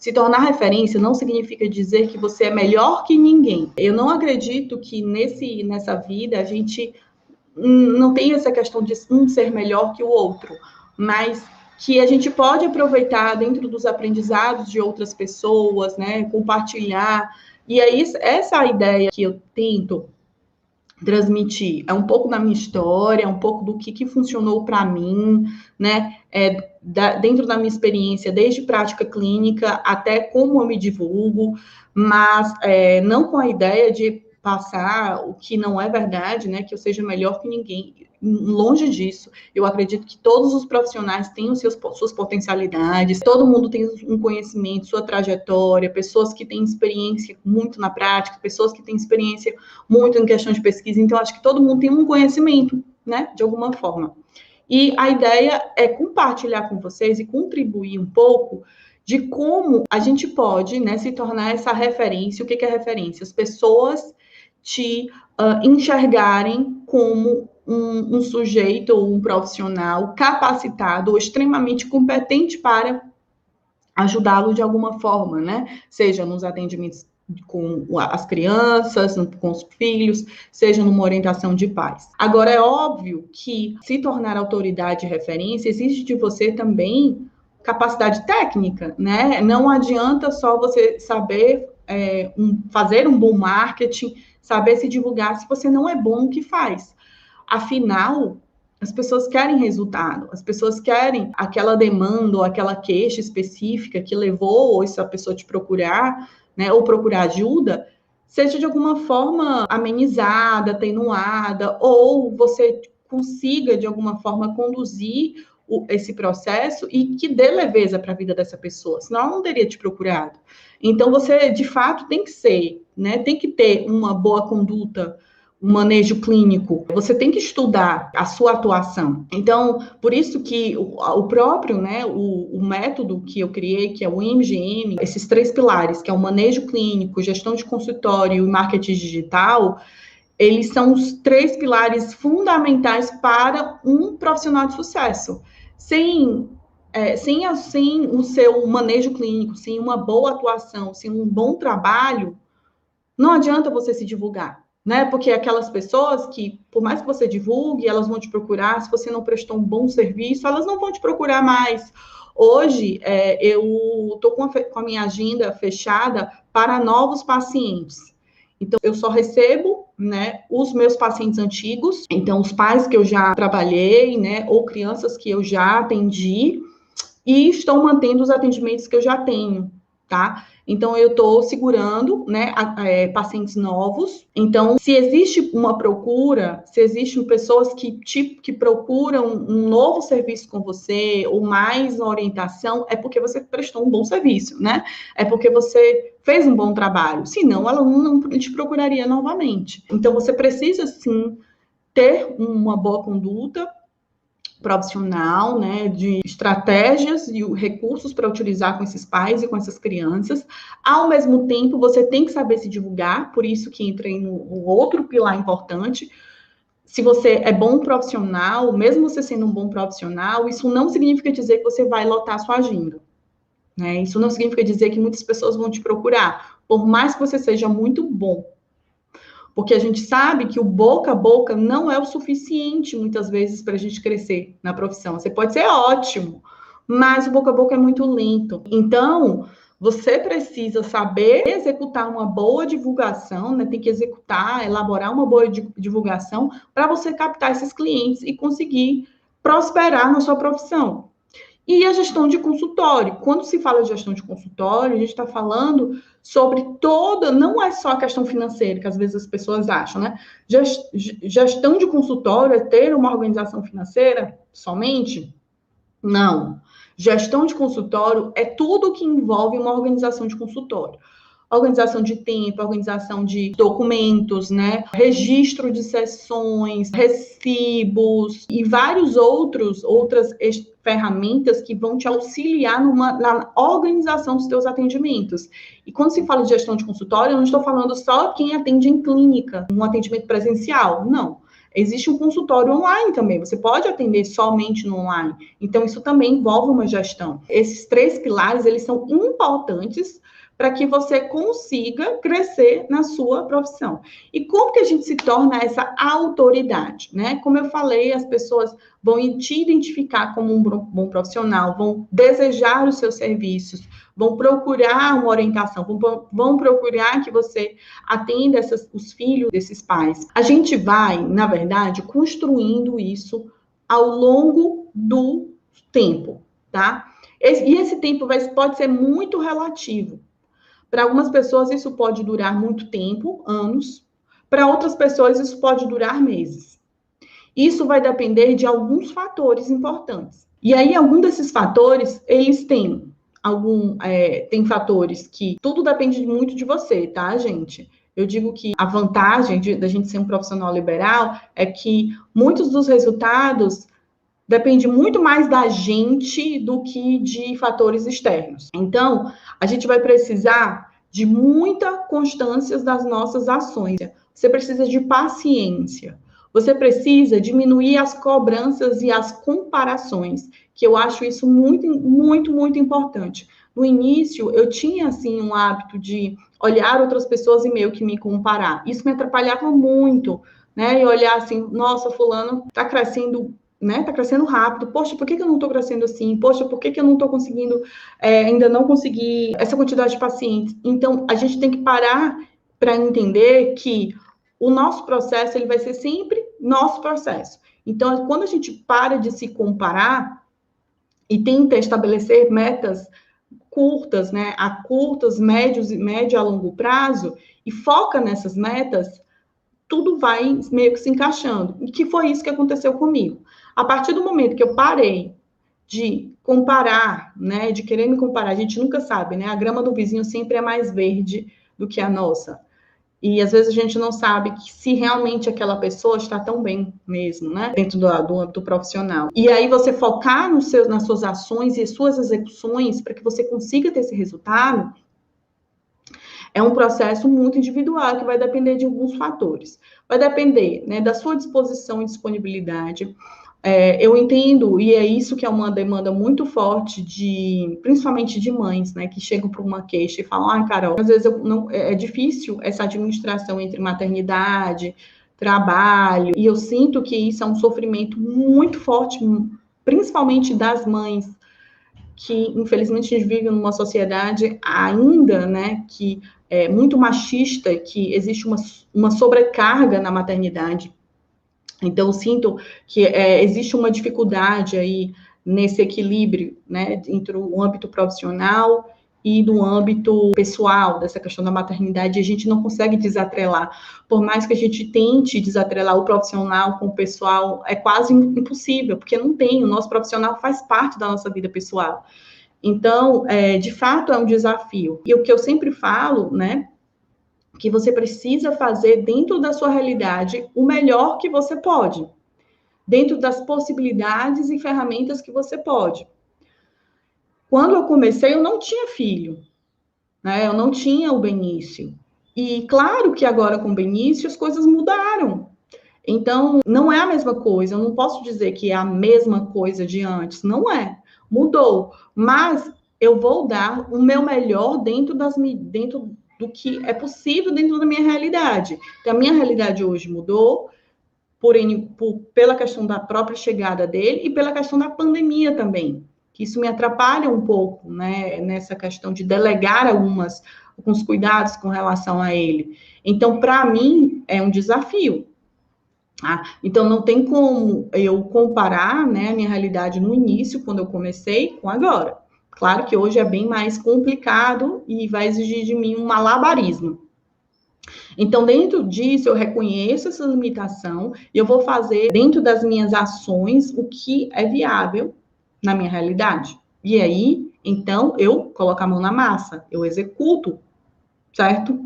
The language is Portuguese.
Se tornar referência não significa dizer que você é melhor que ninguém. Eu não acredito que nessa vida a gente não tem essa questão de um ser melhor que o outro, mas que a gente pode aproveitar dentro dos aprendizados de outras pessoas, né, compartilhar. E aí, essa ideia que eu tento transmitir é um pouco da minha história, é um pouco do que funcionou para mim, né, dentro da minha experiência, desde prática clínica até como eu me divulgo, mas não com a ideia de passar o que não é verdade, né, que eu seja melhor que ninguém. Longe disso, eu acredito que todos os profissionais têm suas potencialidades, todo mundo tem um conhecimento, sua trajetória, pessoas que têm experiência muito na prática, pessoas que têm experiência muito em questão de pesquisa, então acho que todo mundo tem um conhecimento, né, de alguma forma. E a ideia é compartilhar com vocês e contribuir um pouco de como a gente pode, né, se tornar essa referência. O que é referência? As pessoas te enxergarem como um sujeito ou um profissional capacitado ou extremamente competente para ajudá-lo de alguma forma, né? Seja nos atendimentos com as crianças, com os filhos, seja numa orientação de pais. Agora, é óbvio que se tornar autoridade e referência exige de você também capacidade técnica, né? Não adianta só você saber fazer um bom marketing, saber se divulgar, se você não é bom no que faz. Afinal, as pessoas querem resultado, as pessoas querem aquela demanda ou aquela queixa específica que levou essa pessoa te procurar, né, ou procurar ajuda, seja de alguma forma amenizada, atenuada, ou você consiga de alguma forma conduzir esse processo e que dê leveza para a vida dessa pessoa, senão ela não teria te procurado. Então, você, de fato, tem que ser, né, tem que ter uma boa conduta, um manejo clínico, você tem que estudar a sua atuação. Então, por isso que o próprio, né, o método que eu criei, que é o MGM, esses 3 pilares, que é o manejo clínico, gestão de consultório e marketing digital, eles são os 3 pilares fundamentais para um profissional de sucesso. Sem o seu manejo clínico, sem uma boa atuação, sem um bom trabalho, não adianta você se divulgar, né? Porque aquelas pessoas que, por mais que você divulgue, elas vão te procurar. Se você não prestou um bom serviço, elas não vão te procurar mais. Hoje, eu estou com a minha agenda fechada para novos pacientes. Então, eu só recebo, né, os meus pacientes antigos, então, os pais que eu já trabalhei, né, ou crianças que eu já atendi, e estou mantendo os atendimentos que eu já tenho, tá? Então, eu estou segurando, né, pacientes novos. Então, se existe uma procura, se existem pessoas que procuram um novo serviço com você, ou mais orientação, é porque você prestou um bom serviço, né? É porque você fez um bom trabalho. Senão, ela não te procuraria novamente. Então, você precisa, sim, ter uma boa conduta profissional, né, de estratégias e recursos para utilizar com esses pais e com essas crianças. Ao mesmo tempo, você tem que saber se divulgar, por isso que entra no outro pilar importante. Se você é bom profissional, mesmo você sendo um bom profissional, isso não significa dizer que você vai lotar a sua agenda, né? Isso não significa dizer que muitas pessoas vão te procurar, por mais que você seja muito bom. Porque a gente sabe que o boca a boca não é o suficiente, muitas vezes, para a gente crescer na profissão. Você pode ser ótimo, mas o boca a boca é muito lento. Então, você precisa saber executar uma boa divulgação, né? Tem que executar, elaborar uma boa divulgação para você captar esses clientes e conseguir prosperar na sua profissão. E a gestão de consultório. Quando se fala de gestão de consultório, a gente está falando sobre não é só a questão financeira, que às vezes as pessoas acham, né? Gestão de consultório é ter uma organização financeira somente? Não. Gestão de consultório é tudo que envolve uma organização de consultório. Organização de tempo, organização de documentos, né? Registro de sessões, recibos e outras ferramentas que vão te auxiliar na organização dos teus atendimentos. E quando se fala de gestão de consultório, eu não estou falando só quem atende em clínica, um atendimento presencial, não. existe um consultório online também, você pode atender somente no online. Então, isso também envolve uma gestão. Esses 3 pilares, eles são importantes para que você consiga crescer na sua profissão. E como que a gente se torna essa autoridade, né? Como eu falei, as pessoas vão te identificar como um bom profissional, vão desejar os seus serviços, vão procurar uma orientação, vão procurar que você atenda os filhos desses pais. A gente vai, na verdade, construindo isso ao longo do tempo, tá? E esse tempo pode ser muito relativo. Para algumas pessoas, isso pode durar muito tempo, anos. Para outras pessoas, isso pode durar meses. Isso vai depender de alguns fatores importantes. E aí, algum desses fatores, eles têm tem fatores que tudo depende muito de você, tá, gente? Eu digo que a vantagem da gente ser um profissional liberal é que muitos dos resultados depende muito mais da gente do que de fatores externos. Então, a gente vai precisar de muita constância das nossas ações. Você precisa de paciência. Você precisa diminuir as cobranças e as comparações, que eu acho isso muito, muito, muito importante. No início, eu tinha, assim, um hábito de olhar outras pessoas e meio que me comparar. Isso me atrapalhava muito, né? E olhar assim, nossa, fulano está crescendo, né? Tá crescendo rápido. Poxa, por que eu não tô crescendo assim? Poxa, por que eu não tô conseguindo, ainda não consegui essa quantidade de pacientes? Então, a gente tem que parar para entender que o nosso processo, ele vai ser sempre nosso processo. Então, quando a gente para de se comparar e tenta estabelecer metas curtas, né? A curtas, médio a longo prazo, e foca nessas metas, tudo vai meio que se encaixando. E que foi isso que aconteceu comigo. A partir do momento que eu parei de comparar, né, de querer me comparar, a gente nunca sabe, né? A grama do vizinho sempre é mais verde do que a nossa. E às vezes a gente não sabe que se realmente aquela pessoa está tão bem mesmo, né? Dentro do âmbito profissional. E aí você focar nas suas ações e suas execuções para que você consiga ter esse resultado, é um processo muito individual que vai depender de alguns fatores. Vai depender, né, da sua disposição e disponibilidade. Eu entendo, e é isso que é uma demanda muito forte principalmente de mães, né, que chegam para uma queixa e falam, Carol, às vezes é difícil essa administração entre maternidade, trabalho, e eu sinto que isso é um sofrimento muito forte, principalmente das mães, que infelizmente a gente vive numa sociedade ainda, né, que é muito machista, que existe uma sobrecarga na maternidade. Então, eu sinto que existe uma dificuldade aí nesse equilíbrio, né, entre o âmbito profissional e do âmbito pessoal, dessa questão da maternidade, a gente não consegue desatrelar. Por mais que a gente tente desatrelar o profissional com o pessoal, é quase impossível, porque não tem, o nosso profissional faz parte da nossa vida pessoal. Então, de fato, é um desafio. E o que eu sempre falo, né, que você precisa fazer dentro da sua realidade o melhor que você pode, dentro das possibilidades e ferramentas que você pode. Quando eu comecei, eu não tinha filho, né? Eu não tinha o Benício. E claro que agora com o Benício as coisas mudaram. Então, não é a mesma coisa. Eu não posso dizer que é a mesma coisa de antes. Não é. Mudou. Mas eu vou dar o meu melhor dentro do que é possível dentro da minha realidade. Então, a minha realidade hoje mudou pela questão da própria chegada dele e pela questão da pandemia também, que isso me atrapalha um pouco, né, nessa questão de delegar alguns cuidados com relação a ele. Então, para mim, é um desafio. Então, não tem como eu comparar, né, a minha realidade no início, quando eu comecei, com agora. Claro que hoje é bem mais complicado e vai exigir de mim um malabarismo. Então, dentro disso, eu reconheço essa limitação e eu vou fazer, dentro das minhas ações, o que é viável na minha realidade. E aí, então, eu coloco a mão na massa, eu executo, certo?